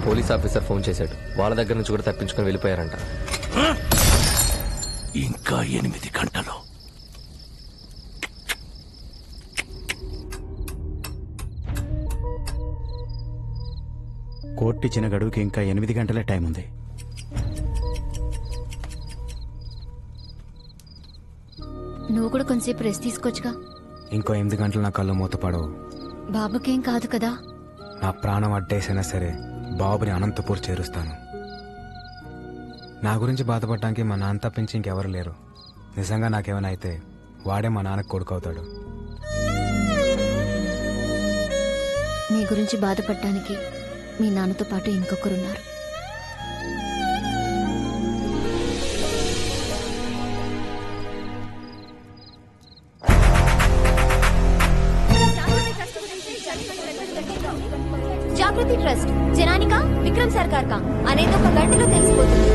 Police officer phone చేశాడు. వాళ్ళ దగ్గర నుంచి కూడా తప్పించుకొని వెళ్ళిపోయారంట. ఇంకా 8 గంటలు. కోర్టు ఇచ్చిన గడువుకి ఇంకా 8 గంటలే టైం ఉంది. నువ్వు కూడా కొంచెంసేపు రెస్ట్ తీసుకోవచ్చుగా. ఇంకో 8 గంటలు నా కళ్ళు మూతపడవు. బాబుకేం కాదు కదా. నా ప్రాణం అడ్డేసైనా సరే బాబుని అనంతపూర్ చేరుస్తాను. నా గురించి బాధపడటానికి మా నాన్న తప్పించి ఇంకెవరు లేరు. నిజంగా నాకేమైనా అయితే వాడే మా నాన్నకు కొడుకు అవుతాడు. నీ గురించి బాధపడటానికి మీ నాన్నతో పాటు ఇంకొకరున్నారు. జాగృతి ట్రస్ట్ జనానికా విక్రమ్ సర్కార్ కా అనేది ఒక గంటలో తెలిసిపోతుంది.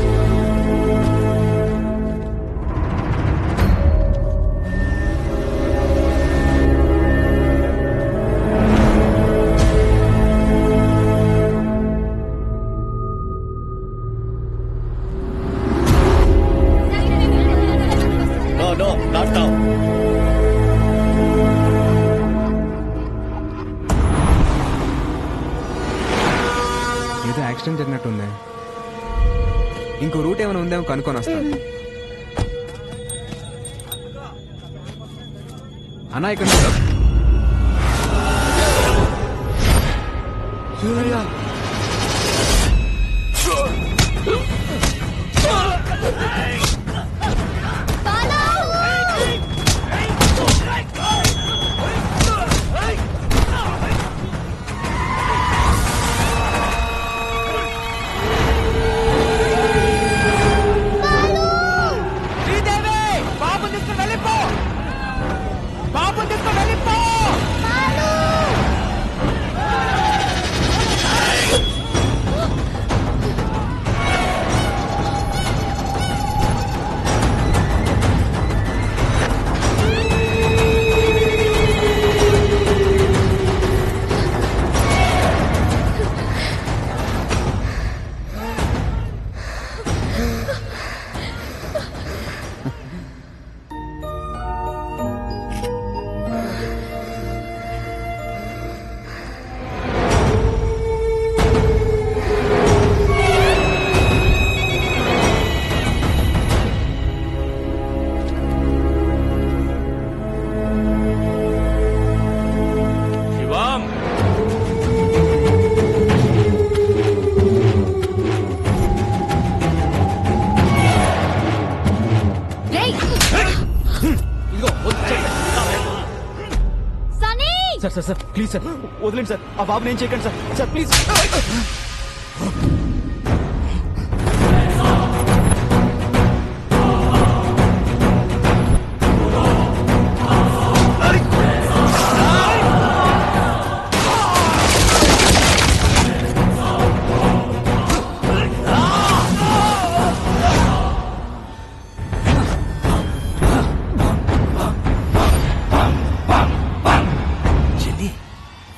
ఏదో యాక్సిడెంట్ జరిగినట్టుంది. ఇంకో రూట్ ఏమైనా ఉందేమో కనుక్కొని వస్తాను. అన్నా ఇక్కడ సార్ ప్లీజ్ సార్ వదిలేండి సార్. ఆ బాబుని ఏం చేయకండి సార్. Sir please.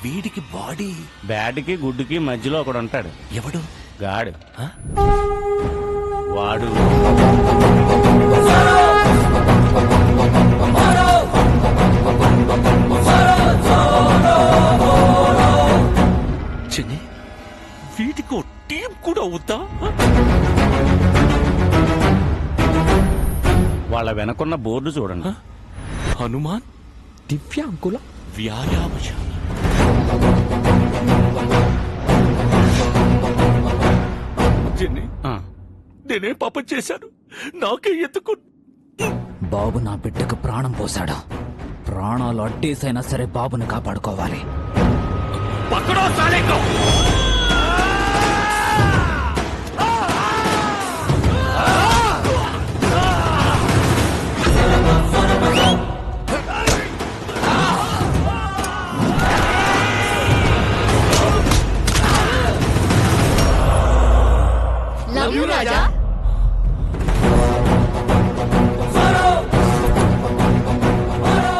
వీడికి బాడీ బ్యాడ్కి గుడ్డుకి మధ్యలో ఒకడు ఉంటాడు. ఎవడు? గాడు. వాడు చిన్ని వీటికి టీం కూడా అవుతా? వాళ్ళ వెనకున్న బోర్డు చూడండి. హనుమాన్ దివ్యాంకుల వ్యాయామశాల. చిన్ని నేనే పాపం చేశాను. నాకే ఎత్తుకు. బాబు నా బిడ్డకు ప్రాణం పోశాడు. ప్రాణాలు అడ్డేసైనా సరే బాబుని కాపాడుకోవాలి. పక్కడో సాలేకో. లవ్ యూ రాజా.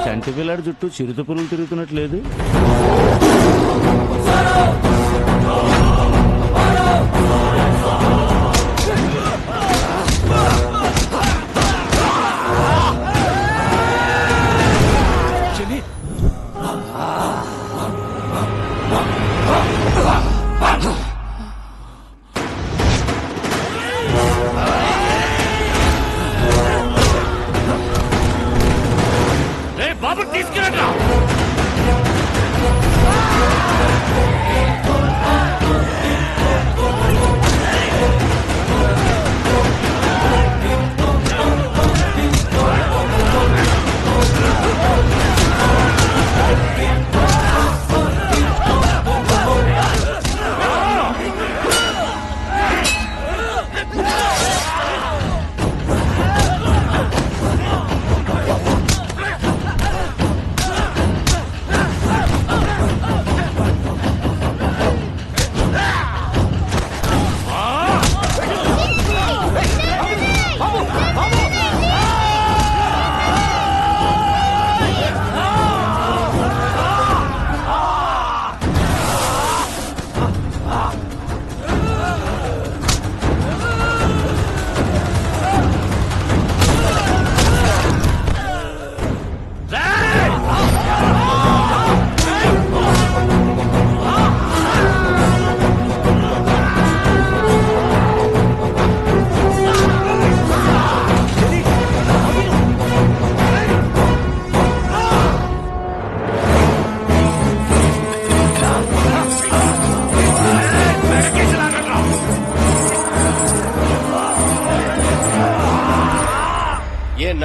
చంటి పిల్లాడి చుట్టూ చిరుత పురుగులు తిరుగుతున్నట్లేదు.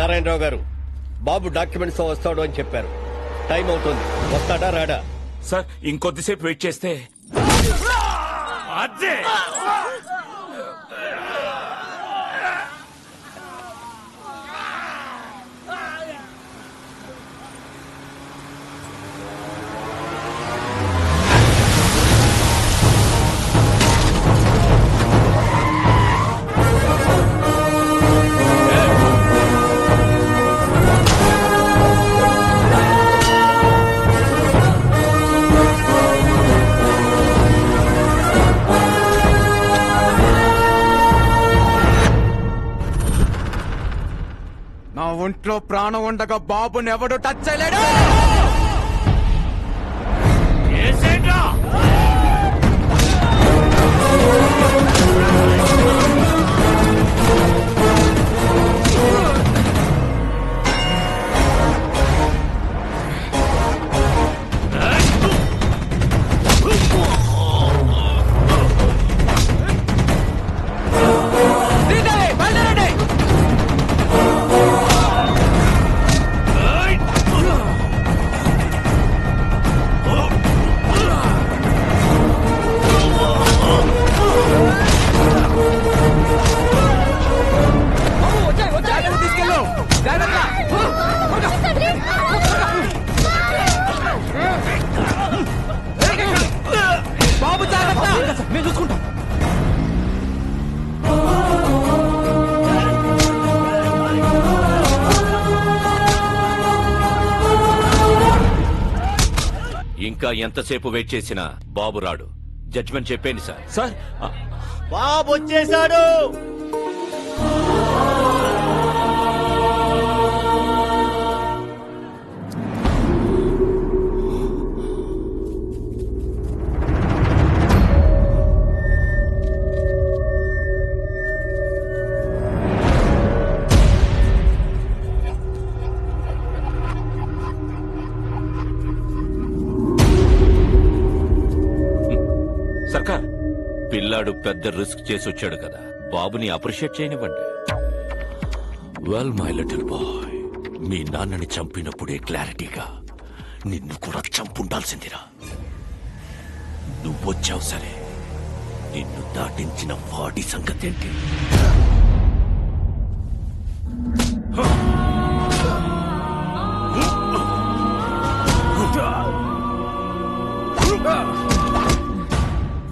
నారాయణరావు గారు, బాబు డాక్యుమెంట్స్ తో వస్తాడు అని చెప్పారు. టైం అవుతుంది. వస్తాడా రాడా? సార్ ఇంకొద్దిసేపు వెయిట్ చేస్తే అదే నా ఒంట్లో ప్రాణం ఉండగా బాబుని ఎవడు టచ్ చేయలేడు. ఏసేంట్రా? బాబు జాగ్రత్త, మేము చూసుకుంటాం. ఇంకా ఎంతసేపు వెయిట్ చేసినా బాబు రాడు. జడ్జిమెంట్ చెప్పేయండి సార్. సార్ బాబు వచ్చేసాడు. సర్కార్, పిల్లాడు పెద్ద రిస్క్ చేసి వచ్చాడు కదా, బాబుని అప్రిషియేట్ చేయనివ్వండి. వెల్ మై లిటిల్ బాయ్, మీ నాన్నని చంపినప్పుడే క్లారిటీగా నిన్ను కూడా చంపుండాల్సిందిరా. నువ్వొచ్చావు సరే, నిన్ను దాటించిన వాడి సంగతి ఏంటి?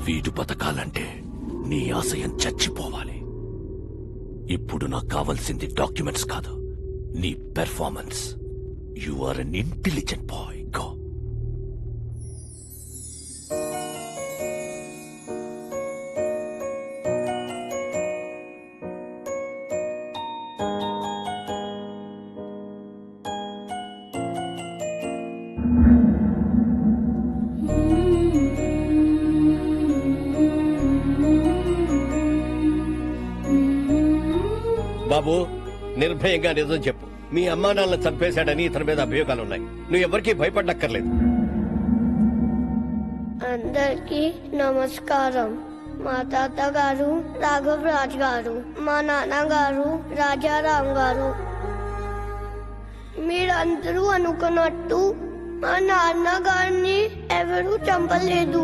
వీడు బతకాలంటే నీ ఆశయం చచ్చిపోవాలి. ఇప్పుడు నాకు కావాల్సింది డాక్యుమెంట్స్ కాదు, నీ performance. You are an intelligent boy. Go. బాబు, నిర్భయంగా నిజం చెప్పు. మీ అమ్మా నాన్నలు చంపేశాడని ఇతని మీద అభియోగాలున్నాయి. నువ్వు ఎవరికీ భయపడక్కర్లేదు. అందరికీ నమస్కారం. మా తాతగారు రాఘవ్ రాజ్ గారు, మా నాన్నగారు రాజారాం గారు. మీరందరూ అనుకున్నట్టు మా నాన్నగారిని ఎవరూ చంపలేదు.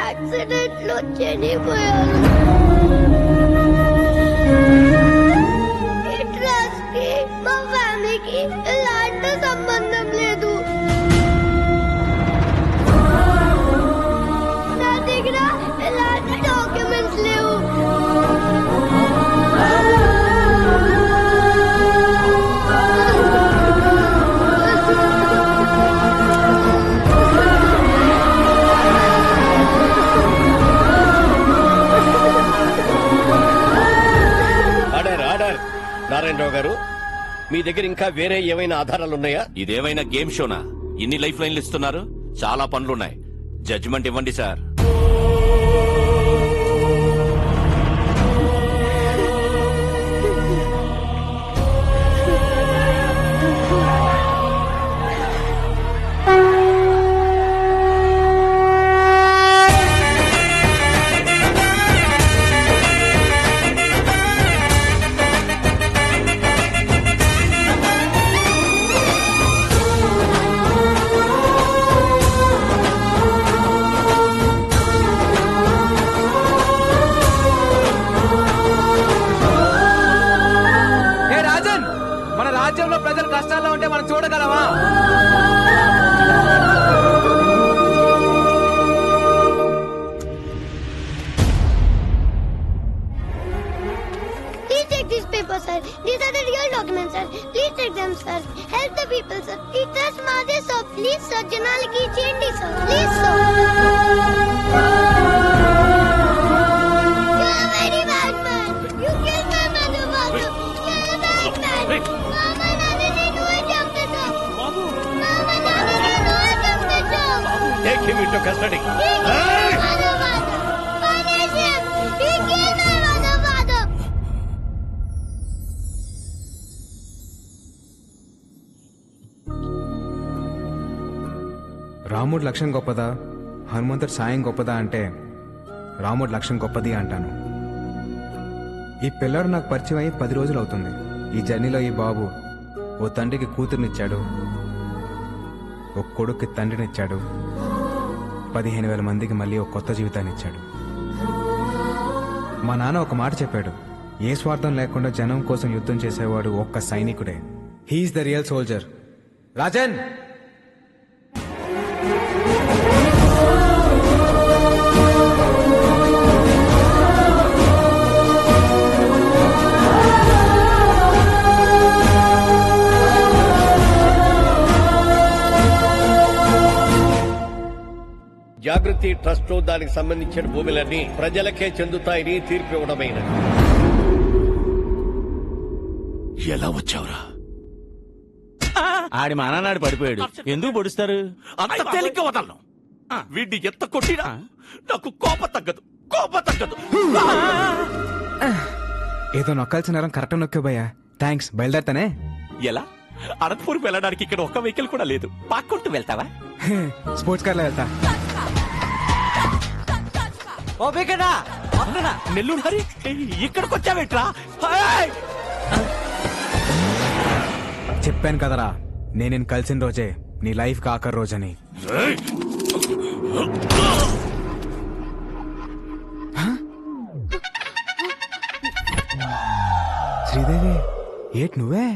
యాక్సిడెంట్ లో చనిపోయారు. మా ఫ్యామిలీకి ఎలాంటి సంబంధం లేదు. నా దగ్గర ఎలాంటి డాక్యుమెంట్స్ లేవు. నారాయణరావు గారు, మీ దగ్గర ఇంకా వేరే ఏమైనా ఆధారాలున్నాయా? ఇదేమైనా గేమ్ షోనా? ఇన్ని లైఫ్ లైన్లు ఇస్తున్నారు. చాలా పనులున్నాయి. జడ్జిమెంట్ ఇవ్వండి sir. sir. These are the real documents, sir. Please take them, sir. Help the people, sir. We trust Madhe, sir. Please, sir. Janaliki change, sir. Please, sir. You're a very bad man. You killed my mother, father. You're a bad man. Mama, Nandini, do a jump, sir. Mama, Nandini, do a jump, sir. Take him into custody. He killed my mother, father. Punish him. He killed my mother, father. రాముడు లక్ష్యం గొప్పదా హనుమంతుడు సాయం గొప్పదా అంటే రాముడు లక్ష్యం గొప్పది అంటాను. ఈ పిల్లాడు నాకు పరిచయం అయ్యి 10 రోజులు అవుతుంది. ఈ జర్నీలో ఈ బాబు ఓ తండ్రికి కూతురునిచ్చాడు, ఓ కొడుక్కి తండ్రినిచ్చాడు, 15,000 మందికి మళ్ళీ ఒక కొత్త జీవితాన్ని ఇచ్చాడు. మా నాన్న ఒక మాట చెప్పాడు, ఏ స్వార్థం లేకుండా జనం కోసం యుద్ధం చేసేవాడు ఒక్క సైనికుడే. He's the real soldier. Rajan, Jagruti trust దానికి సంబంధించిన భూములన్నీ ప్రజలకే చెందుతాయని తీర్పు ఇవ్వడమైనది. ఎలా వచ్చావురా? ఆడి మానాడు పడిపోయాడు. ఎందుకు పొడుస్తారు? అంత తేలిగ్గా వదలను. వీడిని ఎంత కొట్టినా నాకు కోపం తగ్గదు. ఏదో నొక్కాల్సిన నేరం కరెక్ట్ నొక్కే భయ్యా. థ్యాంక్స్, బయలుదేరతానే. ఎలా? అనంతపురం వెళ్ళడానికి ఇక్కడ ఒక్క వెహికల్ కూడా లేదు. పాక్కుంటూ వెళ్తావా? స్పోర్ట్స్ కార్లో వెళ్తా. నెల్లూరు హరి, ఇక్కడికి వచ్చావేట్రా? చెప్పాను కదరా, నేను కలిసిన రోజే నీ లైఫ్ కి ఆఖరి రోజని. శ్రీదేవి, ఏట్ నువ్వే?